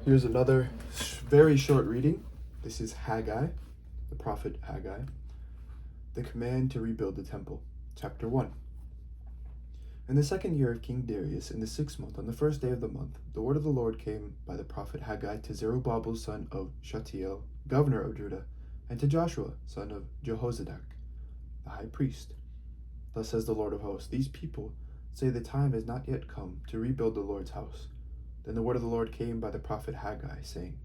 Here's another very short reading. This is Haggai, the prophet Haggai. The command to rebuild the temple, chapter 1. In the second year of King Darius, in the 6th month, on the first day of the month, the word of the Lord came by the prophet Haggai to Zerubbabel son of Shealtiel, governor of Judah, and to Joshua son of Jehozadak, the high priest. Thus says the Lord of hosts, these people say the time has not yet come to rebuild the Lord's house. Then the word of the Lord came by the prophet Haggai, saying,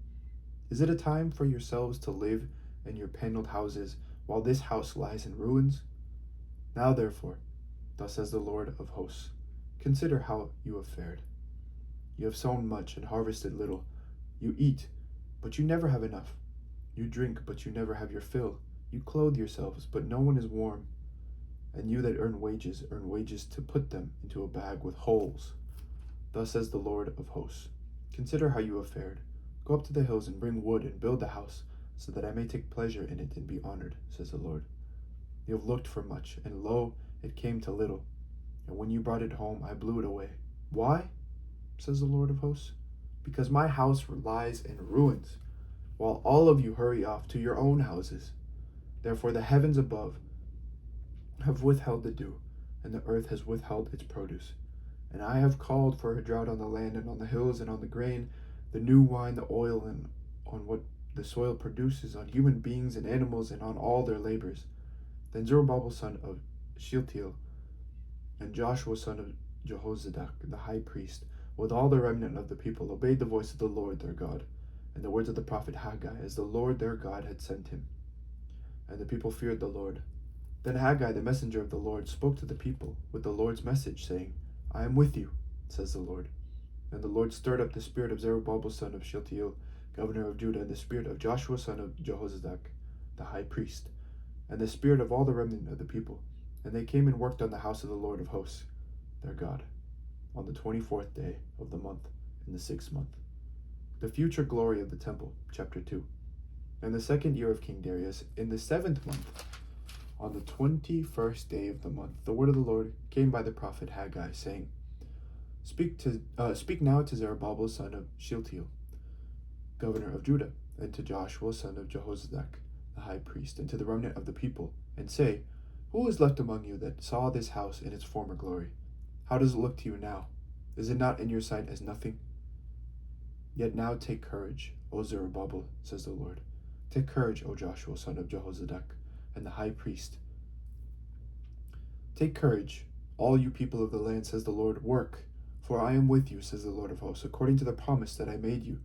Is it a time for yourselves to live in your paneled houses while this house lies in ruins? Now therefore, thus says the Lord of hosts, consider how you have fared. You have sown much and harvested little. You eat, but you never have enough. You drink, but you never have your fill. You clothe yourselves, but no one is warm. And you that earn wages to put them into a bag with holes. Thus says the Lord of hosts, consider how you have fared. Go up to the hills and bring wood and build the house, so that I may take pleasure in it and be honored, says the Lord. You have looked for much, and lo, it came to little. And when you brought it home, I blew it away. Why? Says the Lord of hosts. Because my house lies in ruins, while all of you hurry off to your own houses. Therefore the heavens above have withheld the dew, and the earth has withheld its produce. And I have called for a drought on the land and on the hills and on the grain, the new wine, the oil, and on what the soil produces, on human beings and animals, and on all their labors. Then Zerubbabel son of Shealtiel and Joshua son of Jehozadak, the high priest, with all the remnant of the people, obeyed the voice of the Lord their God, and the words of the prophet Haggai, as the Lord their God had sent him. And the people feared the Lord. Then Haggai, the messenger of the Lord, spoke to the people with the Lord's message, saying, I am with you, says the Lord. And the Lord stirred up the spirit of Zerubbabel son of Shealtiel, governor of Judah, and the spirit of Joshua son of Jehozadak, the high priest, and the spirit of all the remnant of the people. And they came and worked on the house of the Lord of hosts, their God, on the 24th day of the month, in the 6th month. The future glory of the temple, chapter 2. In the second year of King Darius, in the 7th month, on the 21st day of the month, the word of the Lord came by the prophet Haggai, saying, Speak now to Zerubbabel son of Shealtiel, governor of Judah, and to Joshua son of Jehozadak, the high priest, and to the remnant of the people, and say, Who is left among you that saw this house in its former glory? How does it look to you now? Is it not in your sight as nothing? Yet now take courage, O Zerubbabel, says the Lord. Take courage, O Joshua son of Jehozadak, and the high priest. Take courage, all you people of the land, says the Lord. Work, for I am with you, says the Lord of hosts, according to the promise that I made you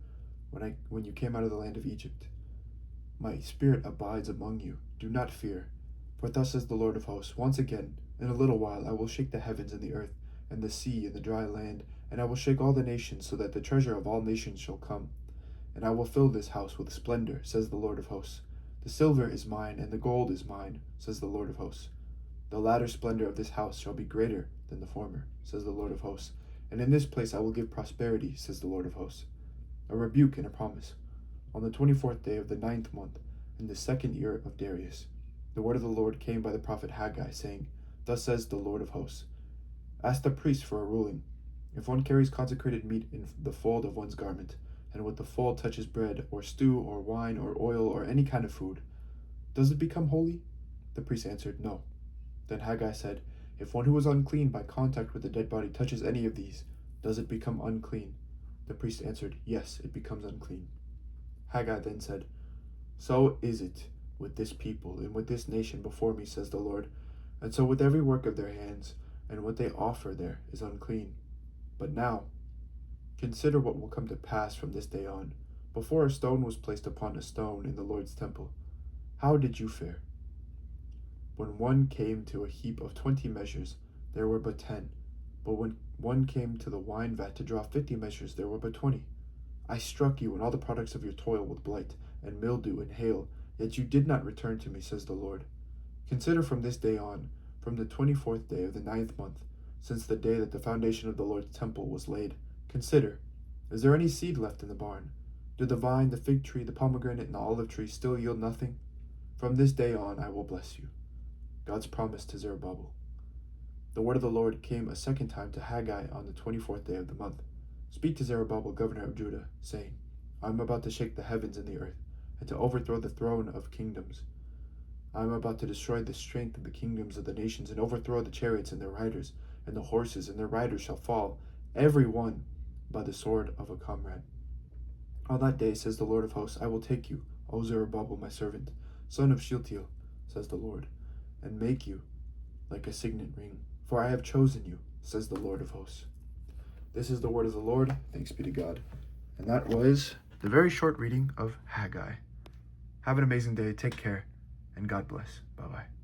when you came out of the land of Egypt. My spirit abides among you. Do not fear. For thus says the Lord of hosts, once again, in a little while, I will shake the heavens and the earth, and the sea and the dry land, and I will shake all the nations, so that the treasure of all nations shall come. And I will fill this house with splendor, says the Lord of hosts. The silver is mine, and the gold is mine, says the Lord of hosts. The latter splendor of this house shall be greater than the former, says the Lord of hosts. And in this place I will give prosperity, says the Lord of hosts. A rebuke and a promise. On the 24th day of the 9th month, in the 2nd year of Darius, the word of the Lord came by the prophet Haggai, saying, Thus says the Lord of hosts, Ask the priest for a ruling. If one carries consecrated meat in the fold of one's garment, and with the fold touches bread, or stew, or wine, or oil, or any kind of food, does it become holy? The priest answered, No. Then Haggai said, If one who is unclean by contact with a dead body touches any of these, does it become unclean? The priest answered, Yes, it becomes unclean. Haggai then said, So is it with this people and with this nation before me, says the Lord, and so with every work of their hands, and what they offer there is unclean. But now, consider what will come to pass from this day on. Before a stone was placed upon a stone in the Lord's temple, how did you fare? When one came to a heap of 20 measures, there were but 10. But when one came to the wine vat to draw 50 measures, there were but 20. I struck you and all the products of your toil with blight, and mildew, and hail, yet you did not return to me, says the Lord. Consider from this day on, from the 24th day of the 9th month, since the day that the foundation of the Lord's temple was laid. Consider, is there any seed left in the barn? Do the vine, the fig tree, the pomegranate, and the olive tree still yield nothing? From this day on I will bless you. God's promise to Zerubbabel. The word of the Lord came a second time to Haggai on the 24th day of the month. Speak to Zerubbabel, governor of Judah, saying, I am about to shake the heavens and the earth, and to overthrow the throne of kingdoms. I am about to destroy the strength of the kingdoms of the nations, and overthrow the chariots and their riders, and the horses and their riders shall fall, every one by the sword of a comrade. On that day, says the Lord of hosts, I will take you, O Zerubbabel, my servant, son of Shealtiel, says the Lord, and make you like a signet ring. For I have chosen you, says the Lord of hosts. This is the word of the Lord. Thanks be to God. And that was the very short reading of Haggai. Have an amazing day. Take care, and God bless. Bye-bye.